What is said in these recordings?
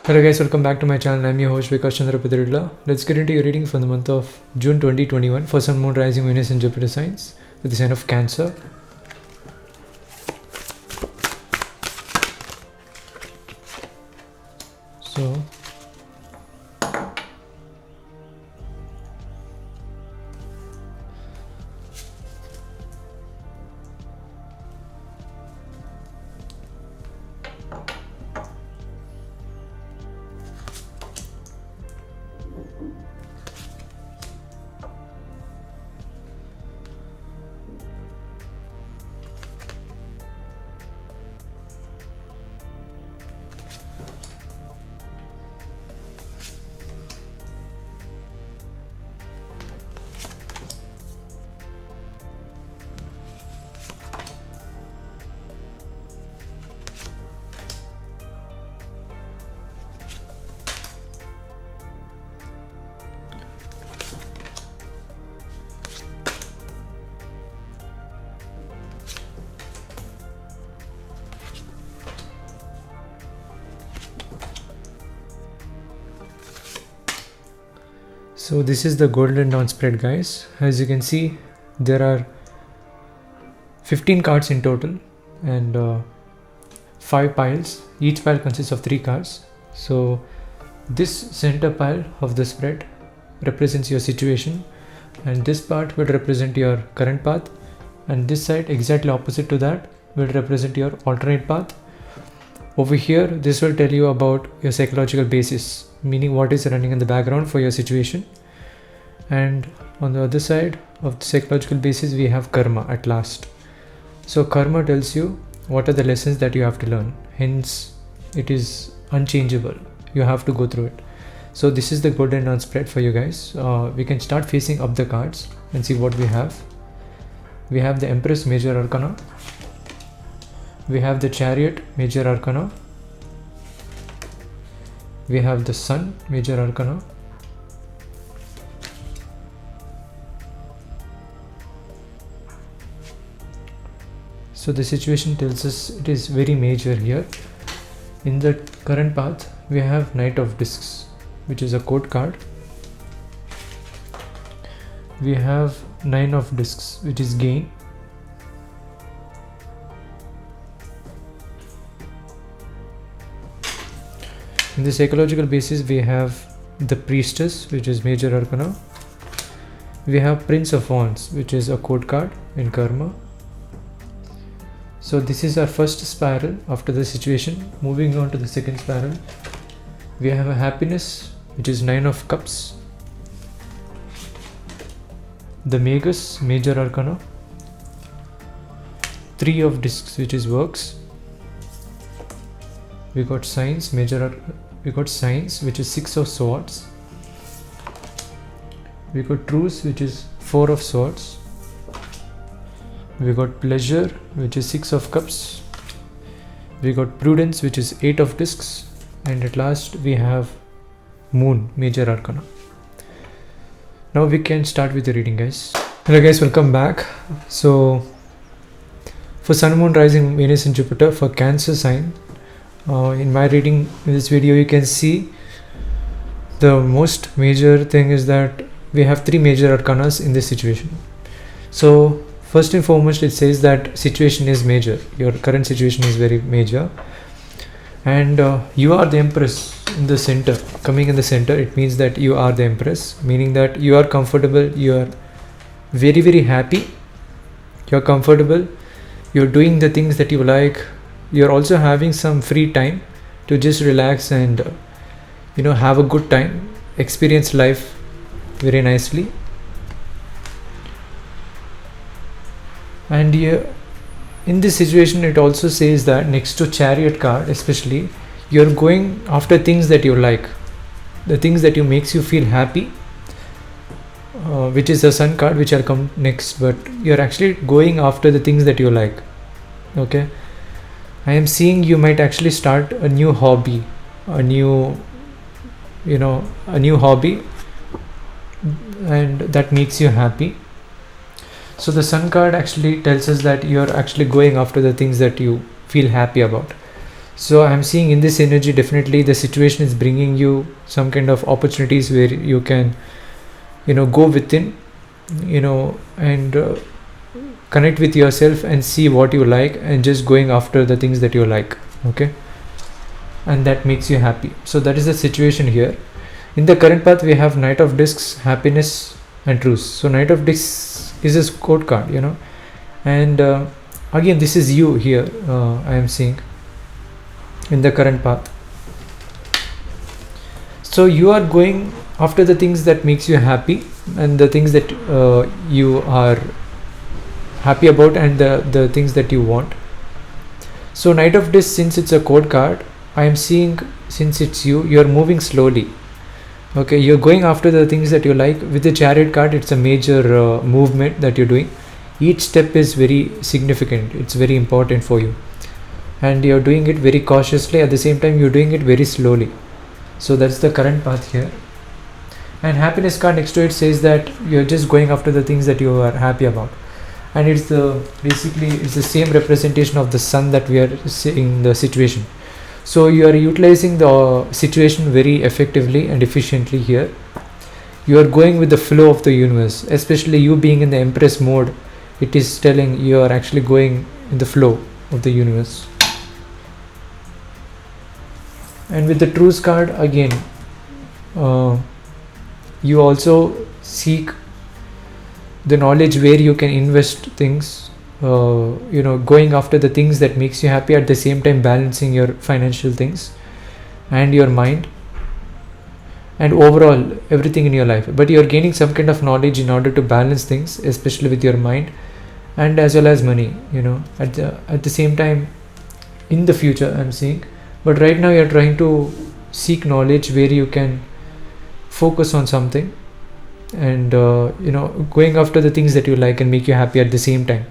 Hello guys, welcome back to my channel. I'm your host Vikas Chandra Padiridla. Let's get into your reading for the month of June 2021 for Sun, Moon, Rising, Venus and Jupiter signs with the sign of Cancer. So this is the Golden Dawn spread, guys. As you can see, there are 15 cards in total and 5 piles. Each pile consists of 3 cards. So this center pile of the spread represents your situation, and this part will represent your current path, and this side exactly opposite to that will represent your alternate path. Over here, this will tell you about your psychological basis, meaning what is running in the background for your situation. And on the other side of the psychological basis, we have karma at last. So karma tells you what are the lessons that you have to learn. Hence, it is unchangeable. You have to go through it. So this is the Golden Dawn spread for you guys. We can start facing up the cards and see what we have. We have the Empress, Major Arcana. We have the Chariot, Major Arcana. We have the Sun, Major Arcana. So the situation tells us it is very major here. In the current path, we have Knight of Discs, which is a court card. We have Nine of Discs, which is gain. In the psychological basis, we have the Priestess, which is Major Arcana. We have Prince of Wands, which is a court card in karma. So this is our first spiral after the situation. Moving on to the second spiral, we have a Happiness, which is Nine of Cups. The Magus, Major Arcana. Three of Discs, which is Works. We got Signs, we got Signs, which is Six of Swords. We got Truce, which is Four of Swords. We got Pleasure, which is Six of Cups. We got Prudence, which is Eight of Discs. And at last we have Moon, Major Arcana. Now we can start with the reading, guys. Hello guys, welcome back. So for Sun, Moon, Rising, Venus and Jupiter for Cancer sign, in my reading in this video, you can see the most major thing is that we have 3 major arcanas in this situation. So first and foremost, it says that situation is major. Your current situation is very major, and you are the Empress in the center. Coming in the center, it means that you are the Empress, meaning that you are comfortable, you are very, very happy, you're comfortable, you're doing the things that you like. You're also having some free time to just relax and have a good time, experience life very nicely. And in this situation, it also says that next to Chariot card especially, you're going after things that you like, the things that makes you feel happy, which is the Sun card, which I'll come next. But you're actually going after the things that you like. Okay, I am seeing you might actually start a new hobby, a new hobby, and that makes you happy. So the Sun card actually tells us that you're actually going after the things that you feel happy about. So I'm seeing in this energy, definitely the situation is bringing you some kind of opportunities where you can, go within, and connect with yourself and see what you like, and just going after the things that you like. Okay, and that makes you happy. So that is the situation here. In the current path, we have Knight of Discs, Happiness, and Truce. So Knight of Discs is a scored card, and again, this is you here. I am seeing in the current path. So you are going after the things that makes you happy, and the things that you are happy about, and the things that you want. So Knight of Discs, since it's a code card, I am seeing, since it's you are moving slowly. Okay, you're going after the things that you like. With the Chariot card, it's a major movement that you're doing. Each step is very significant, it's very important for you, and you're doing it very cautiously. At the same time, you're doing it very slowly. So that's the current path here. And Happiness card next to it says that you're just going after the things that you are happy about, and it's the same representation of the sun that we are seeing the situation. So you are utilizing the situation very effectively and efficiently here. You are going with the flow of the universe, especially you being in the Empress mode. It is telling you are actually going in the flow of the universe. And with the Truce card, again, you also seek the knowledge where you can invest things, going after the things that makes you happy, at the same time balancing your financial things and your mind and overall everything in your life. But you're gaining some kind of knowledge in order to balance things, especially with your mind and as well as money, at the same time in the future I'm seeing. But right now you're trying to seek knowledge where you can focus on something, and going after the things that you like and make you happy at the same time.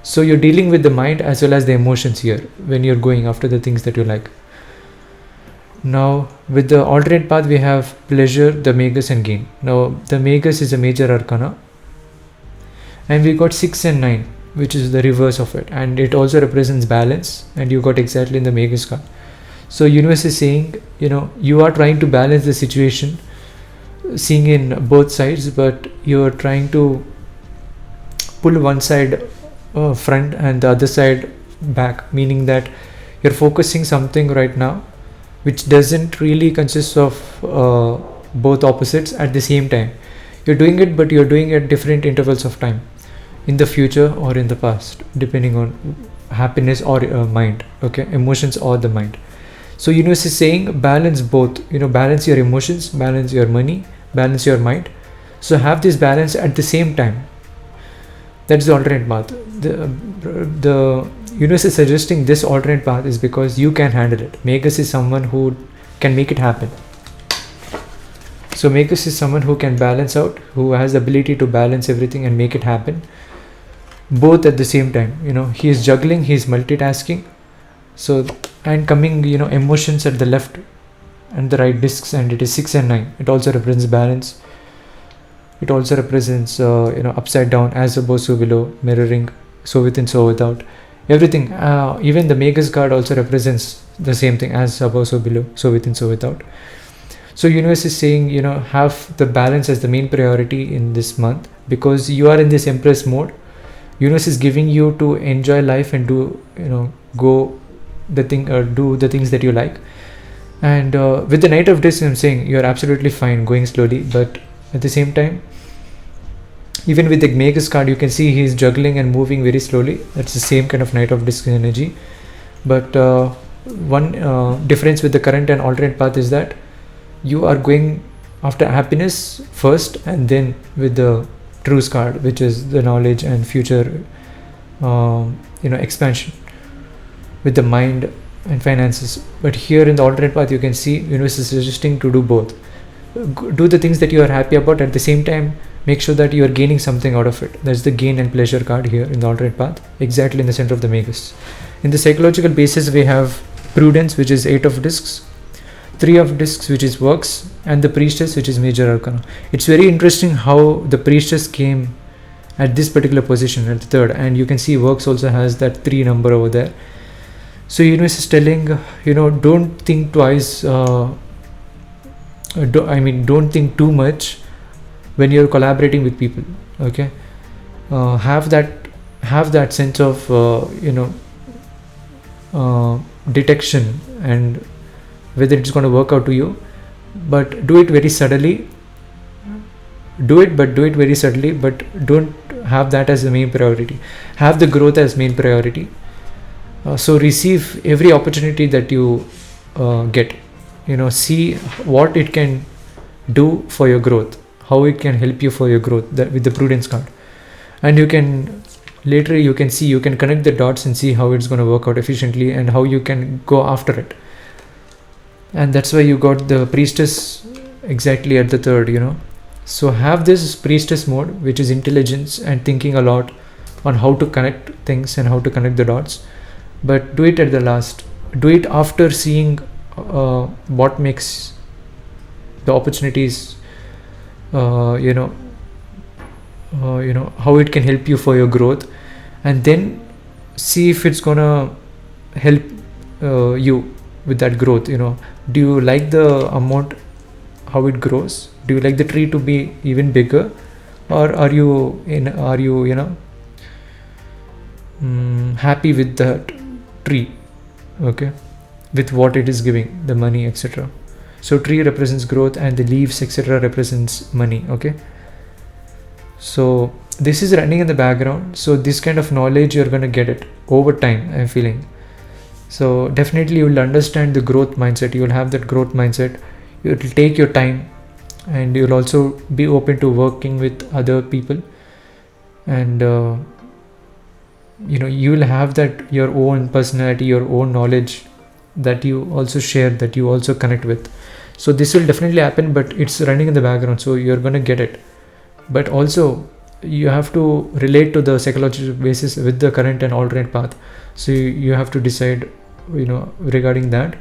So you're dealing with the mind as well as the emotions here when you're going after the things that you like. Now with the alternate path, we have Pleasure, the Magus, and Gain. Now the Magus is a major arcana, and we got 6 and 9, which is the reverse of it, and it also represents balance, and you got exactly in the Magus card. So universe is saying, you are trying to balance the situation, seeing in both sides, but you're trying to pull one side front and the other side back, meaning that you're focusing something right now which doesn't really consist of both opposites at the same time. You're doing it, but you're doing it at different intervals of time, in the future or in the past, depending on happiness or mind, okay, emotions or the mind. So universe is saying balance both, balance your emotions, balance your money, balance your mind. So have this balance at the same time. That's the alternate path. The universe is suggesting this alternate path is because you can handle it. Magus is someone who can make it happen. So Magus is someone who can balance out, who has the ability to balance everything and make it happen both at the same time. He is juggling, he is multitasking. So, and coming, emotions at the left and the right discs, and it is 6 and 9. It also represents balance. It also represents upside down, as above so below, mirroring, so within so without, everything. Even the Magus card also represents the same thing, as above so below, so within so without. So universe is saying, have the balance as the main priority in this month, because you are in this Empress mode. Universe is giving you to enjoy life and do the things that you like. And with the Knight of Discs, I'm saying you're absolutely fine going slowly, but at the same time, even with the Magus card, you can see he's juggling and moving very slowly. That's the same kind of Knight of Discs energy. But one difference with the current and alternate path is that you are going after happiness first, and then with the Truce card, which is the knowledge and future expansion with the mind and finances. But here in the alternate path, you can see universe is suggesting to do both. Do the things that you are happy about, at the same time make sure that you are gaining something out of it. That's the Gain and Pleasure card here in the alternate path, exactly in the center of the Magus. In the psychological basis, we have Prudence, which is 8 of Discs, 3 of Discs, which is Works, and the Priestess, which is Major Arcana. It's very interesting how the Priestess came at this particular position, at the third, and you can see Works also has that 3 number over there. So universe is telling, don't think twice, don't think too much when you're collaborating with people. Okay, have that sense of detection and whether it's going to work out to you, but do it very subtly. Do it very subtly, but don't have that as the main priority. Have the growth as main priority. So receive every opportunity that you get. See what it can do for your growth, how it can help you for your growth, with the prudence card. And you can connect the dots and see how it's going to work out efficiently and how you can go after it. And that's why you got the priestess exactly at the third. So have this priestess mode, which is intelligence and thinking a lot on how to connect things and how to connect the dots. But do it at the last. Do it after seeing what makes the opportunities, how it can help you for your growth, and then see if it's gonna help you with that growth. Do you like the amount, how it grows? Do you like the tree to be even bigger, or are you happy with that tree? Okay, with what it is giving, the money, etc. So tree represents growth and the leaves, etc., represents money. Okay, so this is running in the background. So this kind of knowledge, you're going to get it over time, I'm feeling. So definitely you will understand the growth mindset. You will have that growth mindset. It will take your time, and you'll also be open to working with other people, and you will have that your own personality, your own knowledge that you also share, that you also connect with. So this will definitely happen, but it's running in the background, so you're going to get it. But also you have to relate to the psychological basis with the current and alternate path. So you have to decide regarding that.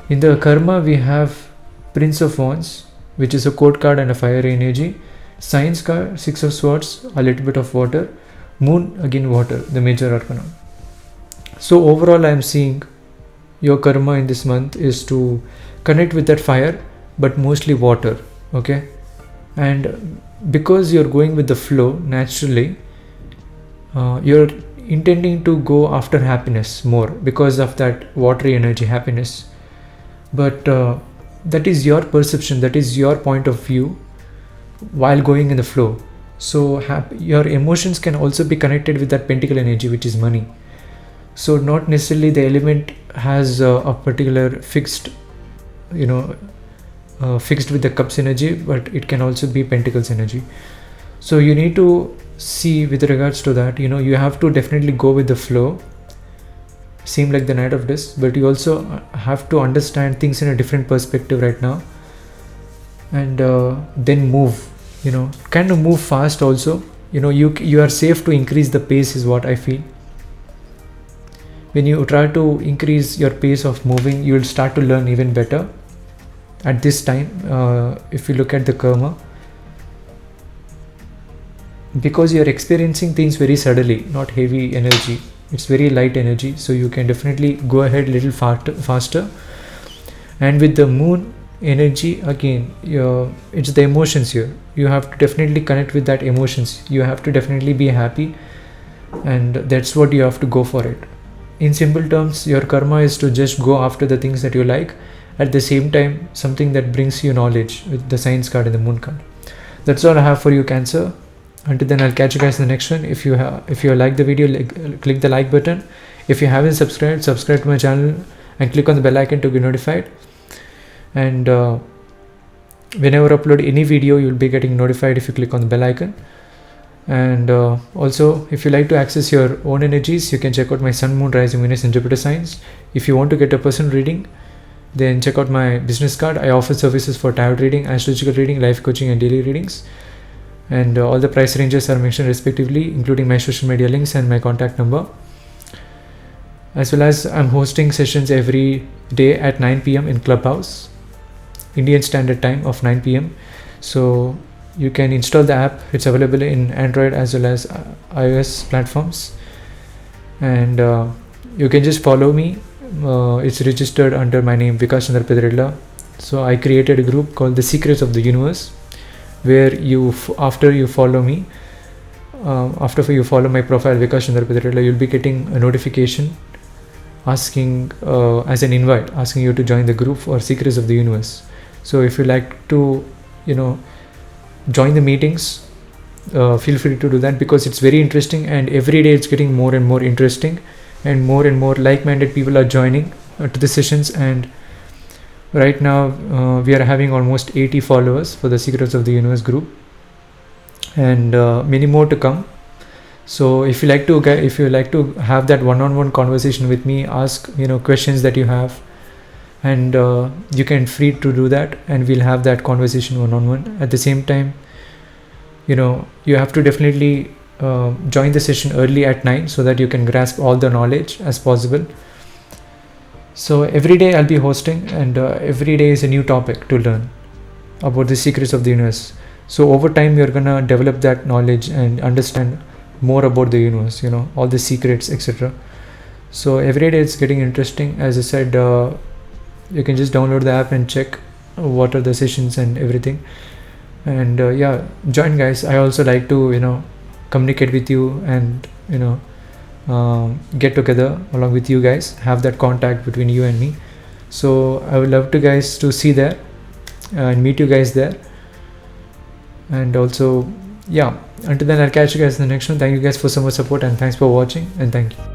In the karma, we have Prince of Wands, which is a court card and a fire energy. Science card, Six of Swords, a little bit of water. Moon, again water, the major arcana. So overall, I am seeing your karma in this month is to connect with that fire, but mostly water. Okay, and because you're going with the flow naturally, you're intending to go after happiness more because of that watery energy, happiness. But that is your perception, that is your point of view while going in the flow. So your emotions can also be connected with that pentacle energy, which is money. So not necessarily the element has a particular fixed with the cups energy, but it can also be pentacles energy. So you need to see with regards to that, you have to definitely go with the flow, seem like the Knight of Discs, but you also have to understand things in a different perspective right now, and then move, kind of move fast also. You are safe to increase the pace is what I feel. When you try to increase your pace of moving, you will start to learn even better at this time. If you look at the karma, because you are experiencing things very subtly, not heavy energy, it's very light energy, so you can definitely go ahead a little faster. And with the moon energy, again, it's the emotions here. You have to definitely connect with that emotions. You have to definitely be happy, and that's what you have to go for it. In simple terms, your karma is to just go after the things that you like, at the same time something that brings you knowledge, with the science card and the moon card. That's all I have for you, Cancer. Until then, I'll catch you guys in the next one. If you like the video, click the like button. If you haven't subscribed to my channel and click on the bell icon to be notified. And whenever I upload any video, you'll be getting notified if you click on the bell icon. And also, if you like to access your own energies, you can check out my Sun, Moon, Rising, Venus and Jupiter signs. If you want to get a personal reading, then check out my business card. I offer services for tarot reading, astrological reading, life coaching and daily readings. And all the price ranges are mentioned respectively, including my social media links and my contact number. As well as I'm hosting sessions every day at 9 p.m. in Clubhouse, Indian Standard Time of 9 p.m. So you can install the app. It's available in Android as well as iOS platforms. And you can just follow me. It's registered under my name, Vikas Chandra Pedrella. So I created a group called The Secrets of the Universe, where after you follow me, after you follow my profile, Vikas Chandra Pedrella, you'll be getting a notification asking as an invite, asking you to join the group for Secrets of the Universe. So if you like to, join the meetings, feel free to do that, because it's very interesting, and every day it's getting more and more interesting, and more like-minded people are joining to the sessions. And right now we are having almost 80 followers for the Secrets of the Universe group, and many more to come. So if you like to have that one-on-one conversation with me, ask questions that you have, and you can free to do that, and we'll have that conversation one-on-one. At the same time, you have to definitely join the session early at 9, so that you can grasp all the knowledge as possible. So every day I'll be hosting, and every day is a new topic to learn about the Secrets of the Universe. So over time you're gonna develop that knowledge and understand more about the universe, all the secrets, etc. So every day it's getting interesting. As I said, you can just download the app and check what are the sessions and everything. And join, guys. I also like to communicate with you, and get together along with you guys, have that contact between you and me. So I would love to see there and meet you guys there. And also, until then, I'll catch you guys in the next one. Thank you guys for so much support, and thanks for watching, and thank you.